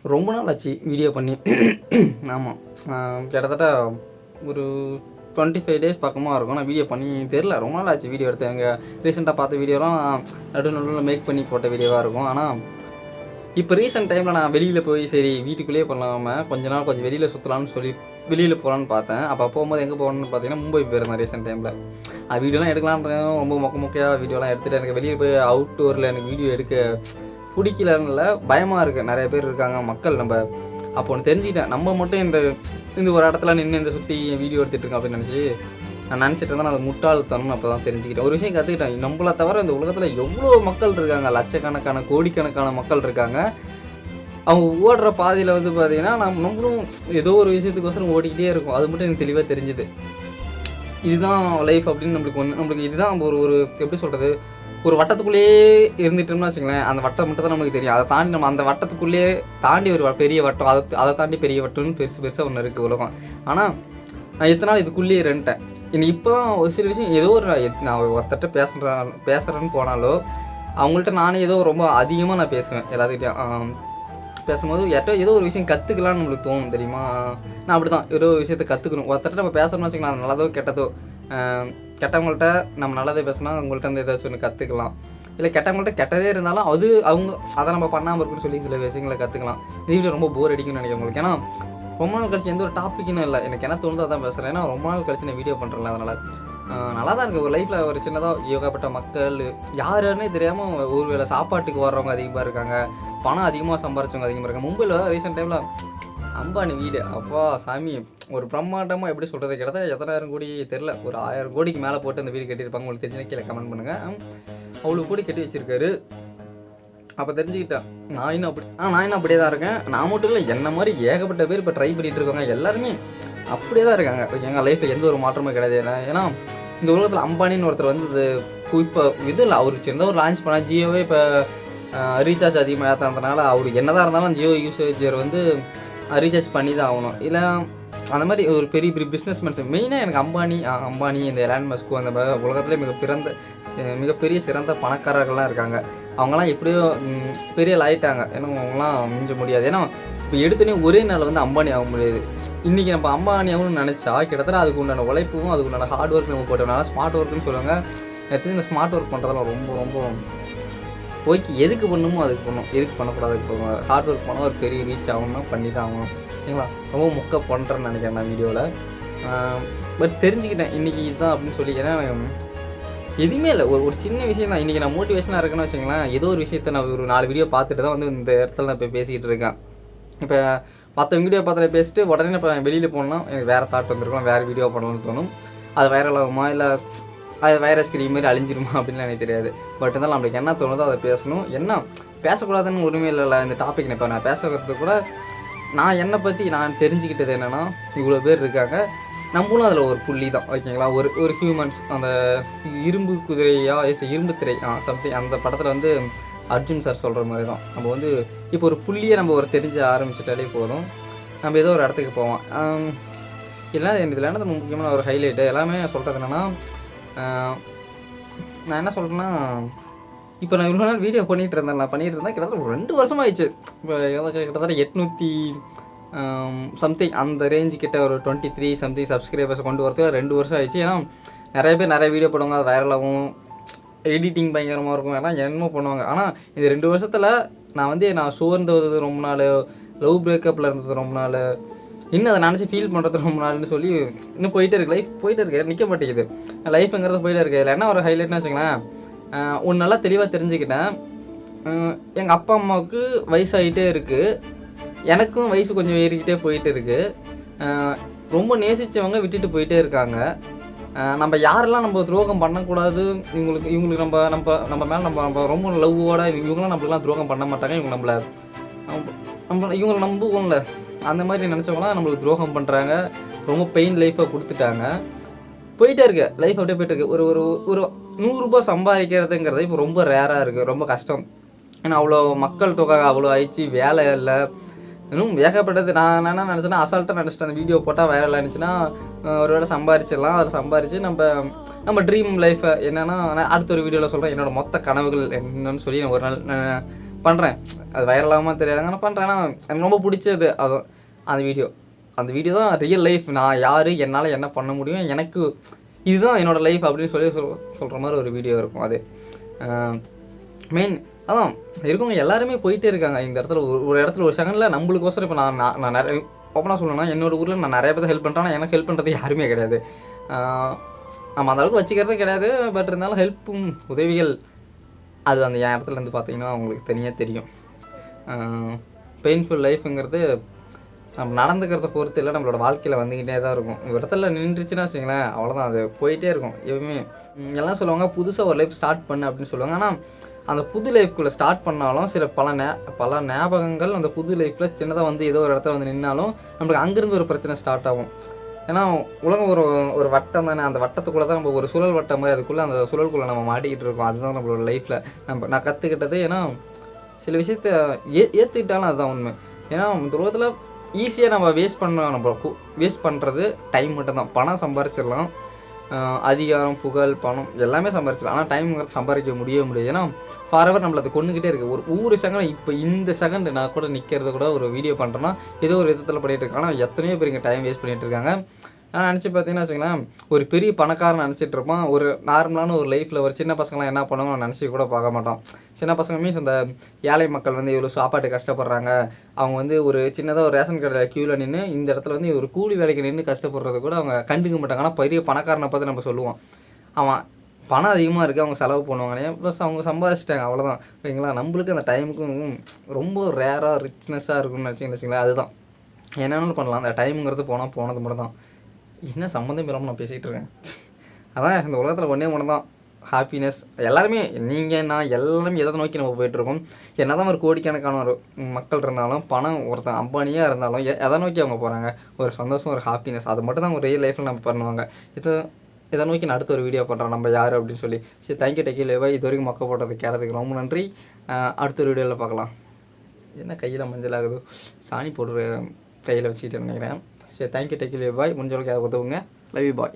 ரொம்ப நாள் ஆச்சு வீடியோ பண்ணி. ஆமாம், கிட்டத்தட்ட ஒரு 25 டேஸ் பக்கமாக இருக்கும் நான் வீடியோ பண்ணி. தெரில, ரொம்ப நாள் ஆச்சு வீடியோ எடுத்து. எங்கள் ரீசெண்டாக பார்த்த வீடியோலாம் நடுவில் மேக் பண்ணி போட்ட வீடியோவாக இருக்கும். ஆனால் இப்போ ரீசெண்ட் டைமில் நான் வெளியில் போய் சரி வீட்டுக்குள்ளேயே பண்ணாமல் கொஞ்ச நாள் கொஞ்சம் வெளியில் சுற்றலான்னு சொல்லி வெளியில் போகலான்னு பார்த்தேன். அப்போ போகும்போது எங்கே போகணுன்னு பார்த்தீங்கன்னா மும்பை போயிருந்தேன் ரீசெண்ட் டைமில். அது வீடியோலாம் எடுக்கலான்னு ரொம்ப மொக்கையாக வீடியோலாம் எடுத்துகிட்டு எனக்கு வெளியே போய் அவுட்டோரில் எனக்கு வீடியோ எடுக்க பிடிக்கலன்னு பயமாக இருக்குது. நிறைய பேர் இருக்காங்க மக்கள். நம்ம அப்போ ஒன்று தெரிஞ்சுக்கிட்டேன், நம்ம மட்டும் இந்த ஒரு இடத்துல நின்று இந்த சுற்றி வீடியோ எடுத்துகிட்டு இருக்கோம் அப்படின்னு நினச்சி நான் நினச்சிட்டு இருந்தேன். நான் அதை முட்டாள்தனம் அப்போ தான் தெரிஞ்சுக்கிட்டேன். ஒரு விஷயம் கற்றுக்கிட்டேன், நம்மளை தவிர இந்த உலகத்தில் எவ்வளோ மக்கள் இருக்காங்க, லட்சக்கணக்கான கோடிக்கணக்கான மக்கள் இருக்காங்க. அவங்க ஓடுற பாதையில் வந்து பார்த்திங்கன்னா நம்மளும் ஏதோ ஒரு விஷயத்துக்கோசரம் ஓடிக்கிட்டே இருக்கும். அது மட்டும் எனக்கு தெளிவாக தெரிஞ்சுது. இதுதான் லைஃப் அப்படின்னு நம்மளுக்கு இதுதான் ஒரு எப்படி சொல்கிறது, ஒரு வட்டத்துக்குள்ளேயே இருந்துட்டோம்னு வச்சுங்களேன். அந்த வட்டம் மட்டும் தான் நமக்கு தெரியும். அதை தாண்டி நம்ம அந்த வட்டத்துக்குள்ளேயே தாண்டி ஒரு பெரிய வட்டம், அதை தாண்டி பெரிய வட்டம்னு பெருசாக ஒன்று இருக்குது உலகம். ஆனால் நான் எத்தனை நாள் இதுக்குள்ளேயே இருந்துட்டேன். இன்னும் இப்போ தான் ஒரு சில விஷயம் ஏதோ நான் ஒருத்தர்கிட்ட பேசுகிறேன்னு போனாலோ அவங்கள்ட்ட நானே ஏதோ ரொம்ப அதிகமாக நான் பேசுவேன். எல்லாத்துக்கிட்டையும் பேசும்போது ஏதோ ஒரு விஷயம் கற்றுக்கலான்னு நம்மளுக்கு தோணும் தெரியுமா. நான் அப்படி தான் ஏதோ விஷயத்தை கற்றுக்கணும். ஒருத்தர்கிட்ட நம்ம பேசணும்னு வச்சுக்கலாம், அது நல்லதோ கெட்டதோ. கெட்டவங்கள்ட்ட நம்ம நல்லதே பேசினா அவங்கள்ட்ட வந்து ஏதாச்சும் ஒன்று கற்றுக்கலாம். இல்லை கெட்டவங்கள்ட்ட கெட்டதே இருந்தாலும் அதை நம்ம பண்ணாமல் இருக்குன்னு சொல்லி சில விஷயங்களை கற்றுக்கலாம். இது வீடியோ ரொம்ப போர் அடிக்கும்னு நினைக்கிறேன் உங்களுக்கு. ஏன்னா ரொம்ப நாள் கழிச்சு எந்த ஒரு டாப்பிக்குன்னு இல்லை, எனக்கு என்ன தோணுதோ அதான் பேசுகிறேன். ஏன்னா ரொம்ப நாள் கழிச்சு நான் வீடியோ பண்ணுறேன். அதனால் நல்லா தான் இருக்குது. ஒரு லைஃப்பில் ஒரு சின்னதாக யோகாப்பட்ட மக்கள் யாருன்னே தெரியாமல் ஒரு வேளை சாப்பாட்டுக்கு வர்றவங்க அதிகமாக இருக்காங்க, பணம் அதிகமாக சம்பாரிச்சவங்க அதிகமாக இருக்காங்க. மும்பையில் ரீசெண்ட் டைமில் அம்பானி வீடு, அப்பா சாமி, ஒரு பிரம்மாண்டமாக எப்படி சொல்கிறது, கிட்டத்தட்ட எத்தனாயிரம் கோடி தெரில, ஒரு 1000 கோடிக்கு மேலே போட்டு அந்த வீடு கட்டியிருப்பாங்க. உங்களுக்கு தெரிஞ்சுன்னா கீழே கமெண்ட் பண்ணுங்கள். அவ்வளோ கோடி கட்டி வச்சுருக்காரு. அப்போ தெரிஞ்சுக்கிட்டேன் நான் இன்னும் அப்படியே தான் இருக்கேன். நான் மட்டும் இல்லை, என்ன மாதிரி ஏகப்பட்ட பேர் இப்போ ட்ரை பண்ணிகிட்டு இருக்காங்க. எல்லாருமே அப்படியே தான் இருக்காங்க. எங்கள் லைஃப்பில் எந்த ஒரு மாற்றமும் கிடையாது. ஏன்னா இந்த உலகத்தில் அம்பானின்னு ஒருத்தர் வந்து இப்போ இது இல்லை, அவருக்கு சின்ன ஒரு லான்ச் பண்ணால் ஜியோவே இப்போ ரீசார்ஜ் அதிகமாக ஏற்றதுனால அவர் என்ன தான் இருந்தாலும் ஜியோ யூசேஜர் வந்து ரீசார்ஜ் பண்ணி தான் ஆகணும். இல்லை அந்த மாதிரி ஒரு பெரிய பிஸ்னஸ் மேன்ஸ். மெயினாக எனக்கு அம்பானி இந்த எலான் மஸ்க் அந்த உலகத்துலேயே மிகப்பெரிய சிறந்த பணக்காரர்கள்லாம் இருக்காங்க. அவங்களாம் எப்படியோ பெரிய ஆகிட்டாங்க. ஏன்னா அவங்களாம் மிஞ்ச முடியாது. ஏன்னா இப்போ எடுத்தோடனே ஒரே நாள் வந்து அம்பானி ஆக முடியாது. இன்றைக்கி நம்ம அம்பானி ஆகணும்னு நினச்சா கிட்டத்தட்ட அதுக்கு உண்டான உழைப்பும் அதுக்கு உண்டான ஹார்ட் ஒர்க் நம்ம போட்டோம்னால ஸ்மார்ட் ஒர்க்குன்னு சொல்லுவாங்க. எனக்கு இந்த ஸ்மார்ட் ஒர்க் பண்ணுறதெல்லாம் ரொம்ப ரொம்ப ஓகே. எதுக்கு பண்ணணுமோ அதுக்கு பண்ணணும், எதுக்கு பண்ணக்கூடாது போவாங்க. ஹார்ட் ஒர்க் பண்ணால் ஒரு பெரிய ரீச் ஆகணும்னா பண்ணி தான் ஆகணும். சரிங்களா? ரொம்ப மொக்க பண்ணுறேன்னு நினைக்கிறேன் நான் வீடியோவில். பட் தெரிஞ்சுக்கிட்டேன் இன்றைக்கி இதுதான் அப்படின்னு சொல்லி. ஏன்னா எதுவுமே இல்லை, ஒரு சின்ன விஷயம் தான். இன்றைக்கி நான் மோட்டிவேஷனாக இருக்குன்னு வச்சுங்களேன். ஏதோ ஒரு விஷயத்தை நான் ஒரு 4 வீடியோ பார்த்துட்டு தான் வந்து இந்த இடத்துல நான் இப்போ பேசிக்கிட்டு இருக்கேன். இப்போ 10 வீடியோ பார்த்துட்டு பேசிட்டு உடனே இப்போ வெளியில் போனோம்னா எனக்கு வேறு தாட் வந்துருக்கலாம், வேறு வீடியோ பண்ணணும்னு தோணும். அது வைரல் ஆகுமா இல்லை அது வைரஸ் கிரீம் மாதிரி அழிஞ்சிருமா அப்படின்னு எனக்கு தெரியாது. பட் இருந்தாலும் நம்மளுக்கு என்ன தோணுதோ அதை பேசணும். என்ன பேசக்கூடாதுன்னு உரிமை இல்லை இந்த டாபிக். இப்போ நான் பேசுறது கூட நான் என்னை பற்றி நான் தெரிஞ்சுக்கிட்டது என்னென்னா, இவ்வளோ பேர் இருக்காங்க, நம்மளும் அதில் ஒரு புள்ளி தான். ஓகேங்களா? ஒரு ஹியூமன்ஸ். அந்த இரும்பு திரை சம்திங் அந்த படத்தில் வந்து அர்ஜுன் சார் சொல்கிற மாதிரி தான். நம்ம வந்து இப்போ ஒரு புள்ளியை நம்ம ஒரு தெரிஞ்ச ஆரம்பிச்சிட்டாலே போதும், நம்ம ஏதோ ஒரு இடத்துக்கு போவோம். இல்லை இதில் என்ன முக்கியமான ஒரு ஹைலைட்டு எல்லாமே சொல்கிறது என்னென்னா, நான் என்ன சொல்கிறேன்னா, இப்போ நான் இவ்வளோ நாள் வீடியோ பண்ணிகிட்டு இருந்தேன் கிட்டத்தட்ட ஒரு 2 வருஷம் ஆயிடுச்சு. இப்போ கிட்டத்தட்ட 800 சம்திங் அந்த ரேஞ்சு கிட்ட ஒரு 23 சம்திங் சப்ஸ்கிரைபர்ஸ் கொண்டு வரதுக்கு 2 வருஷம் ஆயிடுச்சு. ஏன்னா நிறைய பேர் நிறைய வீடியோ போடுவாங்க, அது வைரலாகவும் எடிட்டிங் பயங்கரமாக இருக்கும், எல்லாம் என்னமோ பண்ணுவாங்க. ஆனால் இந்த 2 வருஷத்தில் நான் சோர்ந்து ரொம்ப நாள், லவ் பிரேக்கப்பில் இருந்தது ரொம்ப நாள், இன்னும் அதை நினச்சி ஃபீல் பண்ணுறது ரொம்ப நாள்னு சொல்லி இன்னும் போயிட்டே இருக்குது. லைஃப் போயிட்டே இருக்குது, நிற்க மாட்டேங்குது. லைஃப்ங்கிறது போயிட்டே இருக்குது. இதில் என்ன ஒரு ஹைலைட்னு வச்சுங்களேன், ஒன்று நல்லா தெளிவாக தெரிஞ்சுக்கிட்டேன். எங்கள் அப்பா அம்மாவுக்கு வயசாகிட்டே இருக்குது, எனக்கும் வயசு கொஞ்சம் ஏறிக்கிட்டே போயிட்டு இருக்குது. ரொம்ப நேசித்தவங்க விட்டுட்டு போயிட்டே இருக்காங்க. நம்ம யாரெல்லாம் நம்ம துரோகம் பண்ணக்கூடாது, இவங்களுக்கு நம்ம மேலே நம்ம ரொம்ப லவ்வோட இவங்களாம் நம்மளுக்குலாம் துரோகம் பண்ண மாட்டாங்க, இவங்களை நம்புவோம்ல, அந்த மாதிரி நினச்சவங்களாம் நம்மளுக்கு துரோகம் பண்ணுறாங்க. ரொம்ப பெயின் லைஃப்பை கொடுத்துட்டாங்க. போயிட்டே இருக்கு லைஃப், அப்படியே போயிட்டு இருக்கு. ஒரு 100 ரூபாய் சம்பாதிக்கிறதுங்கிறது இப்போ ரொம்ப ரேராக இருக்குது, ரொம்ப கஷ்டம். ஏன்னா அவ்வளோ மக்கள் தொகை அவ்வளோ ஆயிடுச்சு, வேலை இல்லை, இன்னும் ஏகப்பட்டது. நான் என்ன நினச்சேன்னா, அசால்ட்டாக நினச்சிட்டேன், அந்த வீடியோ போட்டால் வைரல் ஆனிச்சுன்னா ஒரு வேளை சம்பாரிச்சிடலாம். அதை சம்பாரித்து நம்ம ட்ரீம் லைஃப்பை என்னென்னா, நான் அடுத்த ஒரு வீடியோவில் சொல்கிறேன் என்னோடய மொத்த கனவுகள் என்னன்னு சொல்லி. நான் ஒரு நாள் பண்ணுறேன். அது வைரலாகாமல் தெரியாதுங்க, நான் பண்ணுறேன். ஆனால் எனக்கு ரொம்ப பிடிச்சது அது அந்த வீடியோ தான் ரியல் லைஃப். நான் யார், என்னால் என்ன பண்ண முடியும், எனக்கு இதுதான் என்னோடய லைஃப் அப்படின்னு சொல்லி சொல்கிற மாதிரி ஒரு வீடியோ இருக்கும். அது மெயின் அதான் இருக்கவங்க எல்லாருமே போயிட்டே இருக்காங்க இந்த இடத்துல. ஒரு இடத்துல ஒரு செகண்டில் நம்மளுக்கோசரம் இப்போ நான் நிறைய ஓப்பனாக சொல்லணும்னா என்னோடய ஊரில் நான் நிறைய பேர் ஹெல்ப் பண்ணுறேன். ஆனால் எனக்கு ஹெல்ப் பண்ணுறது யாருமே கிடையாது. நம்ம அந்த அளவுக்கு வச்சுக்கிறதே கிடையாது. பட் இருந்தாலும் ஹெல்ப்பும் உதவிகள் அது அந்த என் இடத்துலேருந்து பார்த்தீங்கன்னா அவங்களுக்கு தனியாக தெரியும். பெயின்ஃபுல் லைஃப்புங்கிறது நம்ம நடந்துக்கிறத பொறுத்து இல்லை, நம்மளோட வாழ்க்கையில் வந்துக்கிட்டே தான் இருக்கும். ஒரு இடத்துல நின்றுச்சுன்னா வச்சுங்களேன், அவ்வளோதான், அது போயிட்டே இருக்கும் எப்பவுமே. எல்லாம் சொல்லுவாங்க புதுசாக ஒரு லைஃப் ஸ்டார்ட் பண்ணு அப்படின்னு சொல்லுவாங்க. ஆனால் அந்த புது லைஃப்குள்ளே ஸ்டார்ட் பண்ணாலும் சில பல ஞாபகங்கள் அந்த புது லைஃப்பில் சின்னதாக வந்து ஏதோ ஒரு இடத்துல வந்து நின்னாலும் நம்மளுக்கு அங்கேருந்து ஒரு பிரச்சனை ஸ்டார்ட் ஆகும். ஏன்னா உலகம் ஒரு வட்டம் தானே, அந்த வட்டத்துக்குள்ளே தான் நம்ம ஒரு சுழல் வட்டம் மாதிரி, அதுக்குள்ளே அந்த சுழலுக்குள்ளே நம்ம மாட்டிக்கிட்டு இருக்கோம். அதுதான் நம்மளோட லைஃப்பில் நான் கற்றுக்கிட்டது. ஏன்னா சில விஷயத்த ஏற்றுக்கிட்டாலும் அதுதான் உண்மை. ஏன்னா இந்த உலகத்தில் ஈஸியாக நம்ம வேஸ்ட் பண்ணுறது டைம் மட்டும்தான். பணம் சம்பாரிச்சிடலாம், அதிகாரம், புகழ், பணம் எல்லாமே சம்பாரிச்சிடலாம். ஆனால் டைம்ங்கிறது சம்பாதிக்க முடியாது. ஏன்னா ஃபாரெவர் நம்மளை அதை கொண்டுக்கிட்டே இருக்குது. ஒவ்வொரு செகண்ட் இப்போ இந்த செகண்ட் நான் கூட நிற்கிறது கூட ஒரு வீடியோ பண்ணுறேன்னா ஏதோ ஒரு விதத்தில் பண்ணிகிட்டு இருக்கேன். ஆனால் எத்தனையோ பேர் இங்கே டைம் வேஸ்ட் பண்ணிகிட்டு இருக்காங்க. நான் நினச்சி பார்த்தீங்கன்னா வச்சுங்களேன், ஒரு பெரிய பணக்காரன் நினச்சிட்டு இருப்பான். ஒரு நார்மலான ஒரு லைஃப்பில் ஒரு சின்ன பசங்களாம் என்ன பண்ணுவாங்க நினச்சி கூட பார்க்க மாட்டோம். சின்ன பசங்க மீன்ஸ் அந்த ஏழை மக்கள் வந்து இவ்வளோ சாப்பாட்டு கஷ்டப்படுறாங்க. அவங்க வந்து ஒரு சின்னதாக ஒரு ரேஷன் கடையில் க்யூவில் நின்று இந்த இடத்துல வந்து ஒரு கூலி வேலைக்கு நின்று கஷ்டப்படுறது கூட அவங்க கண்டுக்க மாட்டாங்க. ஆனால் பெரிய பணக்காரனை பார்த்து நம்ம சொல்லுவோம், அவன் பணம் அதிகமாக இருக்குது, அவங்க செலவு பண்ணுவாங்க, ப்ளஸ் அவங்க சம்பாதிச்சிட்டாங்க, அவ்வளோதான். ஓகேங்களா? நம்மளுக்கு அந்த டைமுக்கும் ரொம்ப ரேராக ரிச்னஸாக இருக்குன்னு வச்சுங்களேன். அதுதான் என்னென்னு பண்ணலாம். அந்த டைமுங்கிறது போனது மட்டும் தான். என்ன சம்மந்தம் இல்லாமல் நான் பேசிகிட்டு இருக்கேன். அதான் இந்த உலகத்தில் ஒன்றே ஒன்று தான், ஹாப்பினஸ். எல்லாருமே நீங்கள் நான் எல்லாருமே எதை நோக்கி நம்ம போயிட்டுருக்கோம். என்ன தான் ஒரு கோடிக்கணக்கான ஒரு மக்கள் இருந்தாலும், பணம் ஒருத்தன் அம்பானியாக இருந்தாலும் எதை நோக்கி அவங்க போகிறாங்க? ஒரு சந்தோஷம், ஒரு ஹாப்பினஸ். அது மட்டும் தான் அவங்க ரியல் லைஃப்பில் நம்ம பண்ணுவாங்க. இதை நோக்கி நான் அடுத்த ஒரு வீடியோ பண்ணுறோம், நம்ம யார் அப்படின்னு சொல்லி. சரி, தேங்க்யூ டெக்கிலேவா இது வரைக்கும் மக்கள் போட்டது கேட்டதுக்கு ரொம்ப நன்றி. அடுத்த ஒரு வீடியோவில் பார்க்கலாம். என்ன கையில் மஞ்சள் ஆகுது, சாணி போட்டு கையில் வச்சுக்கிட்டு நினைக்கிறேன். சரி, தேங்க்யூ டெக்கிலே பாய். முடிஞ்சளவுக்கு அதை உதவுங்க. Love you bye.